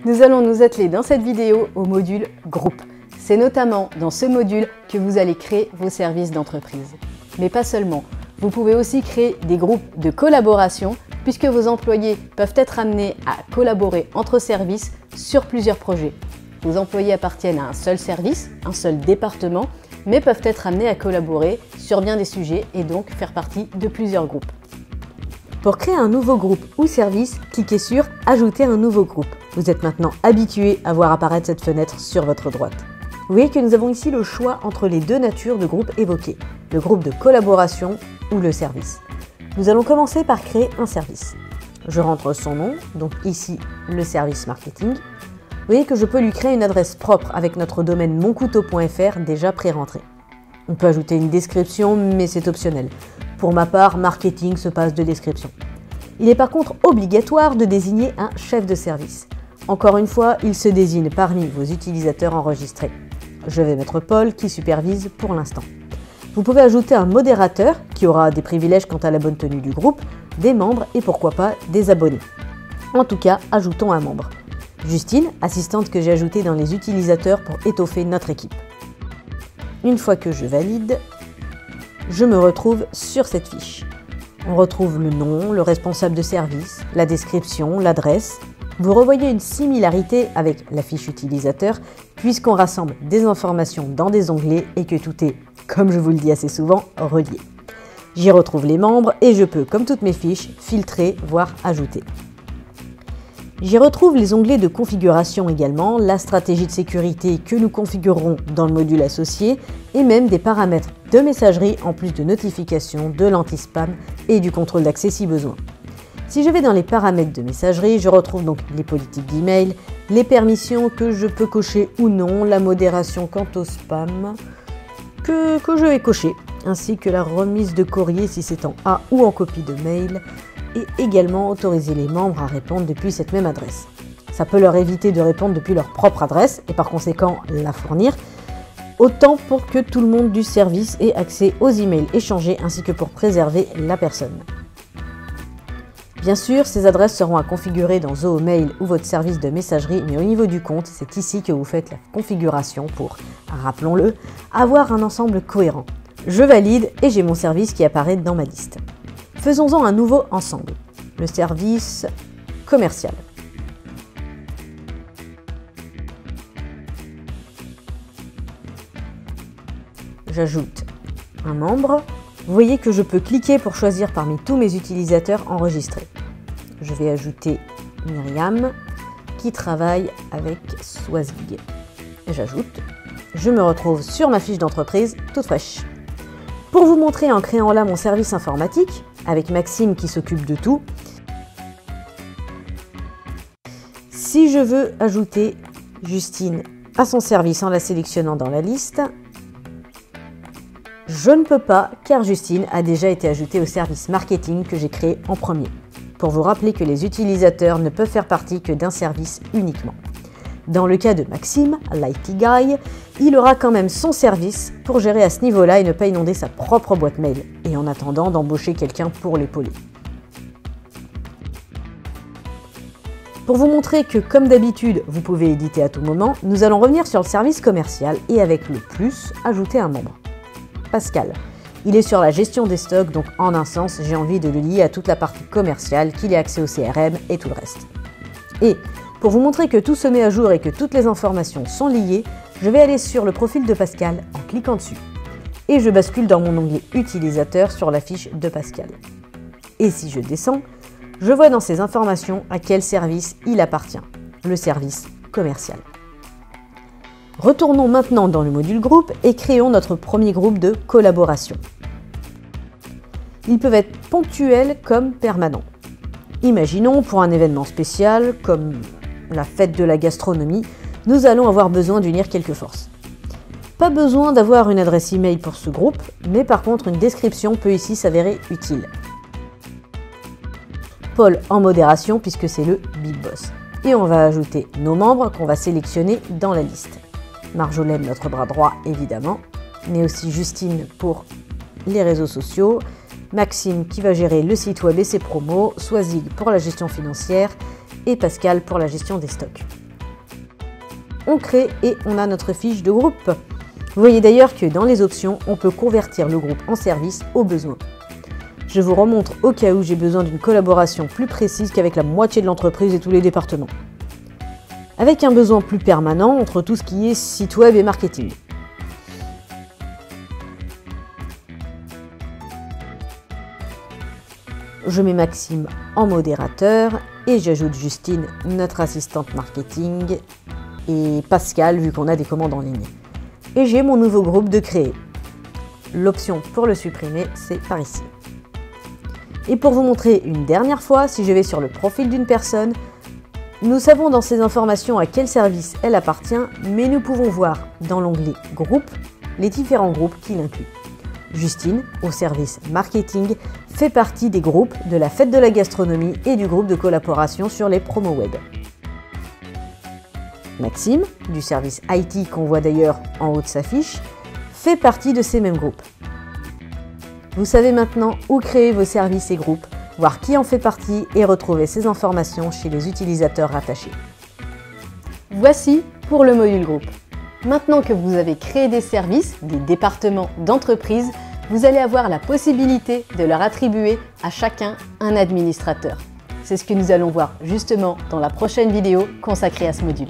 Nous allons nous atteler dans cette vidéo au module groupe. C'est notamment dans ce module que vous allez créer vos services d'entreprise. Mais pas seulement. Vous pouvez aussi créer des groupes de collaboration puisque vos employés peuvent être amenés à collaborer entre services sur plusieurs projets. Vos employés appartiennent à un seul service, un seul département, mais peuvent être amenés à collaborer sur bien des sujets et donc faire partie de plusieurs groupes. Pour créer un nouveau groupe ou service, cliquez sur « Ajouter un nouveau groupe ». Vous êtes maintenant habitué à voir apparaître cette fenêtre sur votre droite. Vous voyez que nous avons ici le choix entre les deux natures de groupes évoqués, le groupe de collaboration ou le service. Nous allons commencer par créer un service. Je rentre son nom, donc ici le service marketing. Vous voyez que je peux lui créer une adresse propre avec notre domaine moncouteau.fr déjà pré-rentré. On peut ajouter une description, mais c'est optionnel. Pour ma part, marketing se passe de description. Il est par contre obligatoire de désigner un chef de service. Encore une fois, il se désigne parmi vos utilisateurs enregistrés. Je vais mettre Paul qui supervise pour l'instant. Vous pouvez ajouter un modérateur qui aura des privilèges quant à la bonne tenue du groupe, des membres et pourquoi pas des abonnés. En tout cas, ajoutons un membre. Justine, assistante que j'ai ajoutée dans les utilisateurs pour étoffer notre équipe. Une fois que je valide, je me retrouve sur cette fiche. On retrouve le nom, le responsable de service, la description, l'adresse. Vous revoyez une similarité avec la fiche utilisateur puisqu'on rassemble des informations dans des onglets et que tout est, comme je vous le dis assez souvent, relié. J'y retrouve les membres et je peux, comme toutes mes fiches, filtrer, voire ajouter. J'y retrouve les onglets de configuration également, la stratégie de sécurité que nous configurerons dans le module associé et même des paramètres de messagerie en plus de notifications, de l'anti-spam et du contrôle d'accès si besoin. Si je vais dans les paramètres de messagerie, je retrouve donc les politiques d'email, les permissions que je peux cocher ou non, la modération quant au spam que je vais cocher, ainsi que la remise de courrier si c'est en A ou en copie de mail, et également autoriser les membres à répondre depuis cette même adresse. Ça peut leur éviter de répondre depuis leur propre adresse et par conséquent la fournir, autant pour que tout le monde du service ait accès aux emails échangés ainsi que pour préserver la personne. Bien sûr, ces adresses seront à configurer dans Zoho Mail ou votre service de messagerie, mais au niveau du compte, c'est ici que vous faites la configuration pour, rappelons-le, avoir un ensemble cohérent. Je valide et j'ai mon service qui apparaît dans ma liste. Faisons-en un nouveau ensemble, le service commercial. J'ajoute un membre. Vous voyez que je peux cliquer pour choisir parmi tous mes utilisateurs enregistrés. Je vais ajouter Myriam qui travaille avec Swazig. J'ajoute. Je me retrouve sur ma fiche d'entreprise toute fraîche. Pour vous montrer en créant là mon service informatique, avec Maxime qui s'occupe de tout, si je veux ajouter Justine à son service en la sélectionnant dans la liste, je ne peux pas car Justine a déjà été ajoutée au service marketing que j'ai créé en premier, pour vous rappeler que les utilisateurs ne peuvent faire partie que d'un service uniquement. Dans le cas de Maxime, l'IT Guy, il aura quand même son service pour gérer à ce niveau-là et ne pas inonder sa propre boîte mail, et en attendant d'embaucher quelqu'un pour l'épauler. Pour vous montrer que, comme d'habitude, vous pouvez éditer à tout moment, nous allons revenir sur le service commercial et avec le plus, ajouter un membre. Pascal. Il est sur la gestion des stocks, donc en un sens, j'ai envie de le lier à toute la partie commerciale, qu'il ait accès au CRM et tout le reste. Et pour vous montrer que tout se met à jour et que toutes les informations sont liées, je vais aller sur le profil de Pascal en cliquant dessus. Et je bascule dans mon onglet utilisateur sur la fiche de Pascal. Et si je descends, je vois dans ces informations à quel service il appartient, le service commercial. Retournons maintenant dans le module groupe et créons notre premier groupe de collaboration. Ils peuvent être ponctuels comme permanents. Imaginons pour un événement spécial comme la fête de la gastronomie, nous allons avoir besoin d'unir quelques forces. Pas besoin d'avoir une adresse email pour ce groupe, mais par contre une description peut ici s'avérer utile. Paul en modération puisque c'est le Big Boss. Et on va ajouter nos membres qu'on va sélectionner dans la liste. Marjolaine, notre bras droit évidemment, mais aussi Justine pour les réseaux sociaux, Maxime qui va gérer le site web et ses promos, Swazig pour la gestion financière et Pascal pour la gestion des stocks. on crée et on a notre fiche de groupe. Vous voyez d'ailleurs que dans les options, on peut convertir le groupe en service au besoin. Je vous remontre au cas où j'ai besoin d'une collaboration plus précise qu'avec la moitié de l'entreprise et tous les départements. Avec un besoin plus permanent entre tout ce qui est site web et marketing. Je mets Maxime en modérateur et j'ajoute Justine, notre assistante marketing, et Pascal, vu qu'on a des commandes en ligne. Et j'ai mon nouveau groupe de créer. L'option pour le supprimer, c'est par ici. Et pour vous montrer une dernière fois, si je vais sur le profil d'une personne, nous savons dans ces informations à quel service elle appartient, mais nous pouvons voir dans l'onglet Groupe les différents groupes qu'il inclut. Justine, au service marketing, fait partie des groupes de la fête de la gastronomie et du groupe de collaboration sur les promos web. Maxime, du service IT qu'on voit d'ailleurs en haut de sa fiche, fait partie de ces mêmes groupes. Vous savez maintenant où créer vos services et groupes, voir qui en fait partie et retrouver ces informations chez les utilisateurs rattachés. Voici pour le module groupe. Maintenant que vous avez créé des services, des départements d'entreprise, vous allez avoir la possibilité de leur attribuer à chacun un administrateur. C'est ce que nous allons voir justement dans la prochaine vidéo consacrée à ce module.